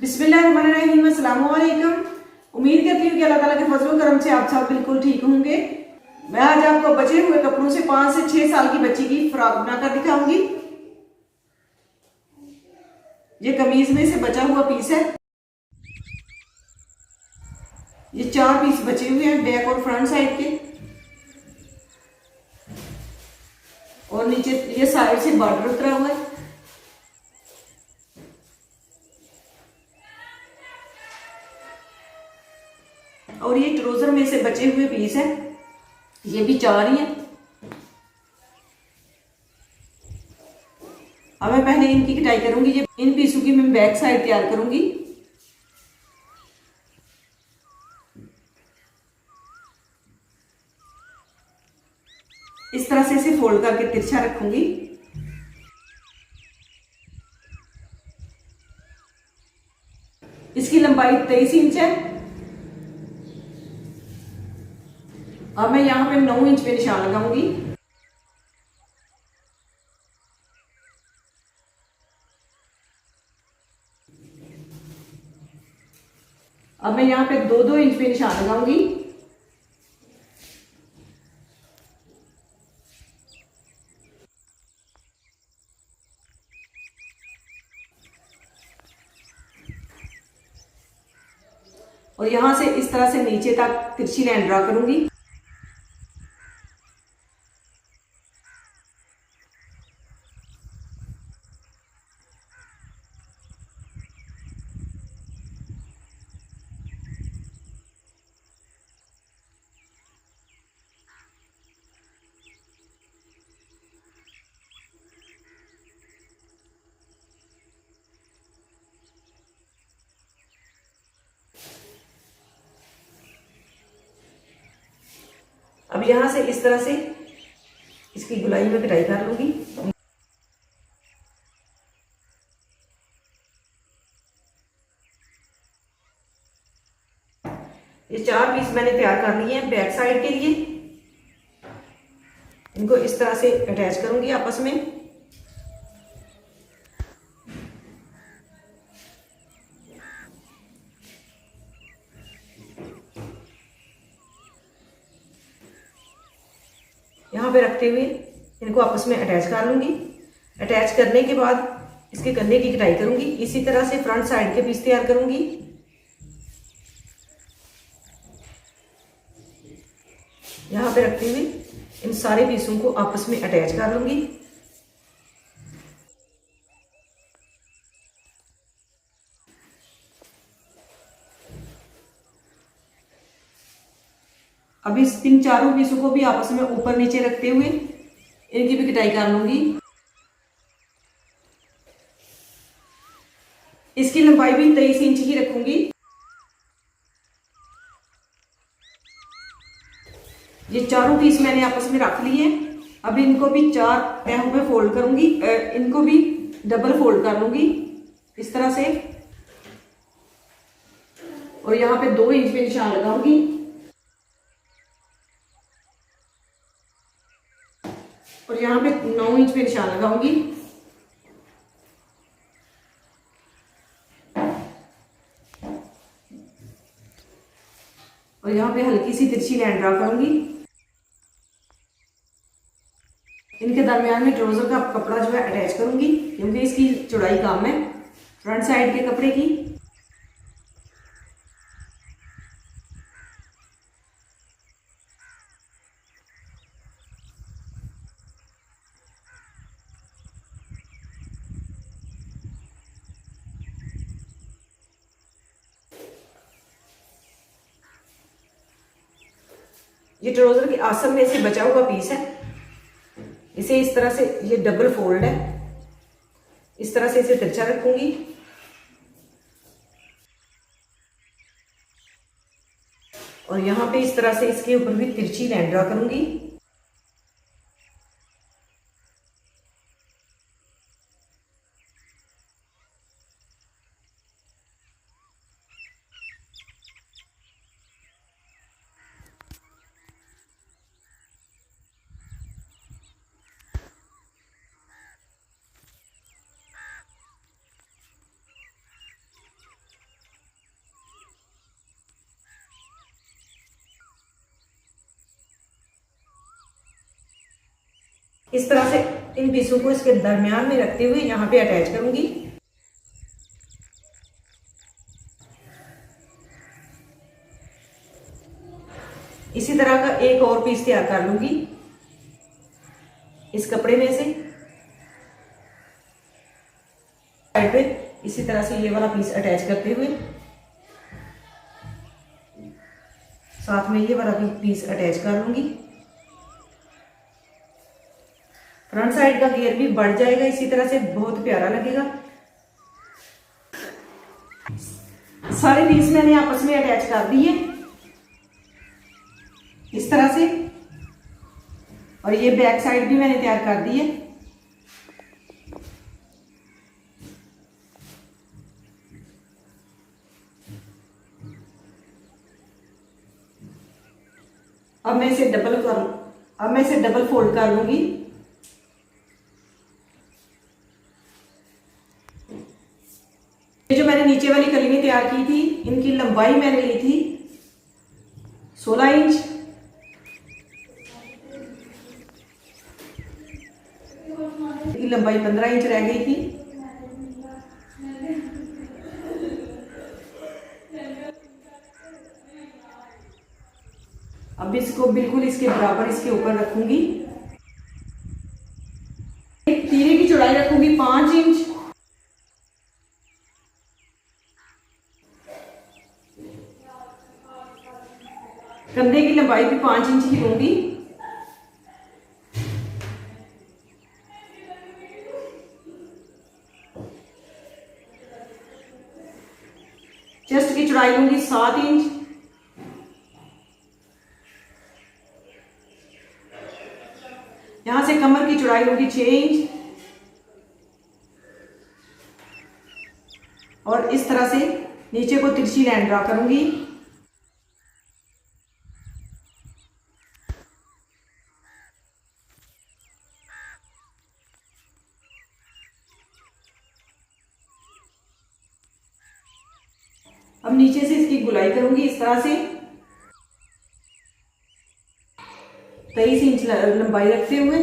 बिस्मिल्लाहिर्रहमानिर्रहीम, अस्सलामु अलैकुम। उम्मीद करती हूँ कि अल्लाह ताला के फजल करम से आप सब बिल्कुल ठीक होंगे। मैं आज आपको बचे हुए कपड़ों से 5 से 6 साल की बच्ची की फ्रॉक बनाकर दिखाऊंगी। ये कमीज में से बचा हुआ पीस है। ये 4 पीस बचे हुए हैं बैक और फ्रंट साइड के, और नीचे ये साइड से बॉर्डर उतरा हुआ है। और ये ट्राउजर में से बचे हुए पीस है, ये भी 4 ही है। अब मैं पहले इनकी कटाई करूंगी। ये इन पीसों की मैं बैक साइड तैयार करूंगी। इस तरह से इसे फोल्ड करके तिरछा रखूंगी। इसकी लंबाई 23 इंच है। अब मैं यहां पे 9 इंच पे निशान लगाऊंगी। अब मैं यहां पे 2-2 इंच पे निशान लगाऊंगी। और यहां से इस तरह से नीचे तक तिरछी लाइन ड्रा करूंगी। अब यहां से इस तरह से इसकी गुलाई में कटाई कर लूंगी। ये 4 पीस मैंने तैयार कर लिए हैं बैक साइड के लिए। इनको इस तरह से अटैच करूंगी आपस में। यहाँ पे रखते हुए इनको आपस में अटैच कर लूंगी। अटैच करने के बाद इसके गले की कटाई करूंगी। इसी तरह से फ्रंट साइड के पीस तैयार करूंगी। यहाँ पे रखते हुए इन सारे पीसों को आपस में अटैच कर लूंगी। अब इन चारों पीसों को भी आपस में ऊपर नीचे रखते हुए इनकी भी कटाई कर लूंगी। इसकी लंबाई भी 23 इंच ही रखूंगी। ये चारों पीस मैंने आपस में रख लिए। अब इनको भी 4 तहों में फोल्ड करूंगी। इनको भी डबल फोल्ड कर लूंगी इस तरह से। और यहाँ पे 2 इंच पे निशान लगाऊंगी। और यहाँ पे 9 इंच पे निशान लगाऊंगी। और यहाँ पे हल्की सी तिरछी लाइन ड्रा करूंगी। इनके दरमियान में ट्राउजर का कपड़ा जो है अटैच करूंगी, क्योंकि इसकी चौड़ाई कम है फ्रंट साइड के कपड़े की। ये ट्राउजर के आसम में से बचा हुआ पीस है। इसे इस तरह से, ये डबल फोल्ड है, इस तरह से इसे तिरछा रखूंगी। और यहाँ पे इस तरह से इसके ऊपर भी तिरछी लाइन ड्रा करूंगी। इस तरह से इन पीसों को इसके दरमियान में रखते हुए यहाँ पे अटैच करूंगी। इसी तरह का एक और पीस तैयार कर लूंगी इस कपड़े में से। साइड पे इसी तरह से ये वाला पीस अटैच करते हुए साथ में ये वाला भी पीस अटैच कर लूंगी। फ्रंट साइड का घेर भी बढ़ जाएगा, इसी तरह से बहुत प्यारा लगेगा। सारे पीस मैंने आपस में अटैच कर दिए इस तरह से, और ये बैक साइड भी मैंने तैयार कर दी है। अब मैं इसे डबल फोल्ड कर लूंगी। ये जो मैंने नीचे वाली कलीमें तैयार की थी, इनकी लंबाई मैंने ली थी 16 इंच। इनकी लंबाई 15 इंच रह गई थी। अब इसको बिल्कुल इसके बराबर इसके ऊपर रखूंगी। तीरे की चौड़ाई रखूंगी 5 इंच। कंधे की लंबाई भी 5 इंच ही लूंगी। चेस्ट की चौड़ाई लूंगी 7 इंच। यहां से कमर की चौड़ाई लूंगी 6 इंच। और इस तरह से नीचे को तिरछी लाइन ड्रा करूंगी। अब नीचे से इसकी गुलाई करूंगी इस तरह से 23 इंच लंबाई रखते हुए।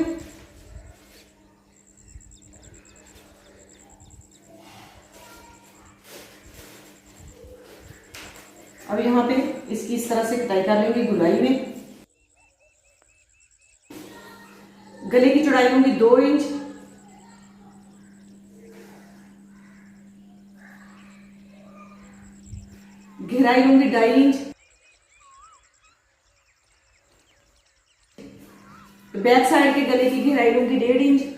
अब यहाँ पे इसकी इस तरह से कटाई कर लूंगी गुलाई में। गले की चौड़ाई लूंगी 2 इंच। गहराई लूंगी 2.5 इंच। बैक साइड के गले की गहराई लूंगी 1.5 इंच।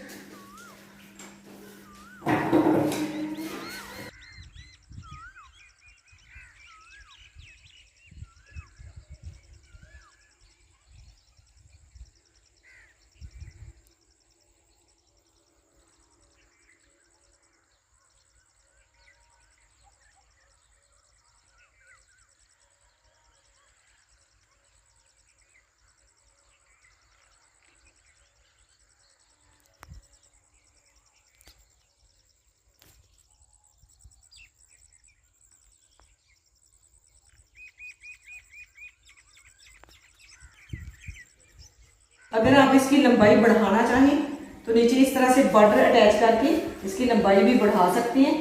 अगर आप इसकी लंबाई बढ़ाना चाहें तो नीचे इस तरह से बॉर्डर अटैच करके इसकी लंबाई भी बढ़ा सकते हैं।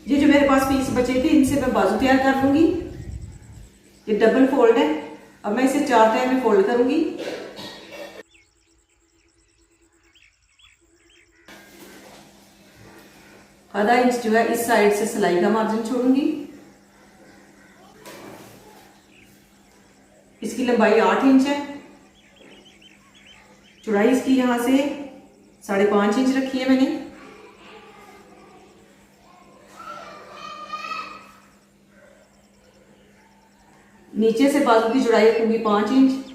ये जो मेरे पास पीस बचे थे इनसे मैं बाजू तैयार कर लूंगी। ये डबल फोल्ड है। अब मैं इसे 4 तह में फोल्ड करूंगी। आधा इंच जो है इस साइड से सिलाई का मार्जिन छोड़ूंगी। इसकी लंबाई 8 इंच है। चौड़ाई इसकी यहां से 5.5 इंच रखी है मैंने। नीचे से बाजू की चौड़ाई रखूंगी 5 इंच।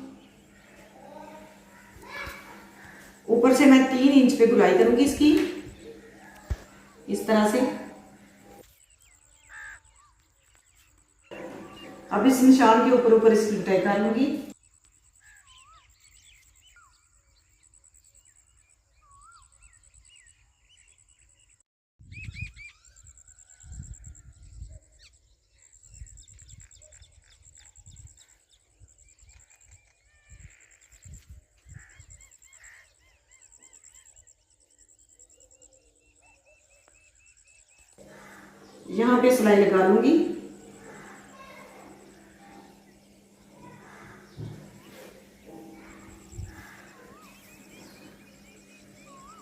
ऊपर से मैं 3 इंच पे गुलाई करूंगी इसकी इस तरह से। अब इस निशान के ऊपर इसकी कटाई कर लूंगी। यहाँ पे सिलाई लगा लूंगी।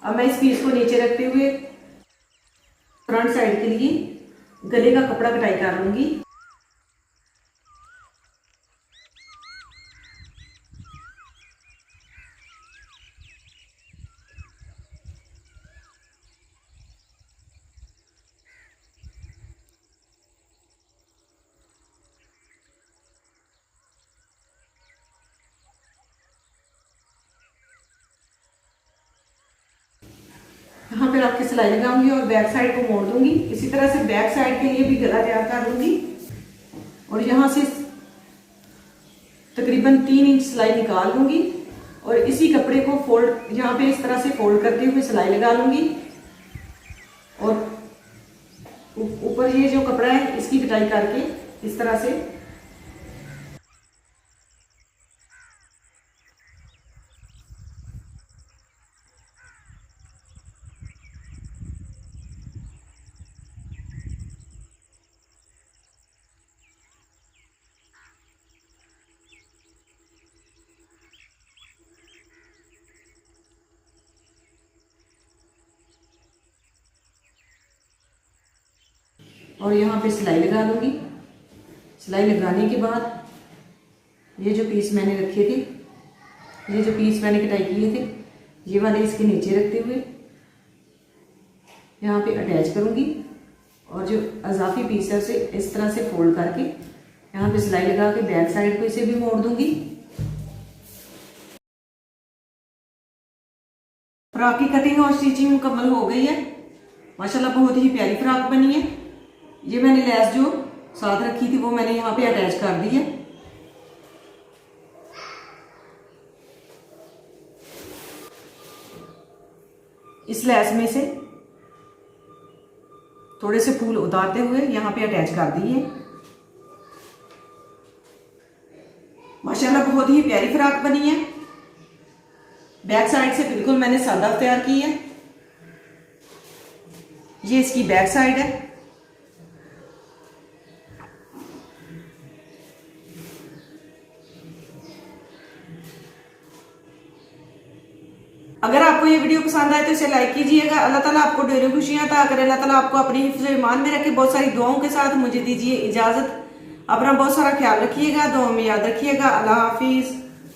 अब मैं इस पीस को नीचे रखते हुए फ्रंट साइड के लिए गले का कपड़ा कटाई कर लूंगी। यहाँ पे रख के सिलाई लगाऊंगी और बैक साइड को मोड़ दूंगी। इसी तरह से बैक साइड के लिए भी गला तैयार कर लूंगी और यहाँ से तकरीबन 3 इंच सिलाई निकाल लूंगी और इसी कपड़े को फोल्ड, यहाँ पे इस तरह से फोल्ड करते हुए सिलाई लगा लूंगी और ऊपर ये जो कपड़ा है इसकी कटाई करके इस तरह से और यहाँ पे सिलाई लगा लूंगी। सिलाई लगाने के बाद ये जो पीस मैंने रखे थे, ये जो पीस मैंने कटाई किए थे, ये वाले इसके नीचे रखते हुए यहाँ पे अटैच करूंगी और जो अजाफी पीस है उसे इस तरह से फोल्ड करके यहाँ पे सिलाई लगा के बैक साइड को इसे भी मोड़ दूंगी। फ्रॉक की कटिंग और स्टिचिंग मुकम्मल हो गई है। माशाल्लाह बहुत ही प्यारी फ्रॉक बनी है। ये मैंने लेस जो साथ रखी थी वो मैंने यहाँ पे अटैच कर दी है। इस लेस में से थोड़े से फूल उतारते हुए यहाँ पे अटैच कर दिए। माशाल्लाह बहुत ही प्यारी फ्रॉक बनी है। बैक साइड से बिल्कुल मैंने सादा तैयार की है। ये इसकी बैक साइड है। अगर आपको ये वीडियो पसंद आए तो इसे लाइक कीजिएगा। अल्लाह ताला आपको ढेरों खुशियां अता करे। अल्लाह ताला आपको अपनी हिफ्ज़ ईमान में रखे। बहुत सारी दुआओं के साथ मुझे दीजिए इजाजत। अपना बहुत सारा ख्याल रखिएगा, दुआ में याद रखिएगा। अल्लाह हाफिज।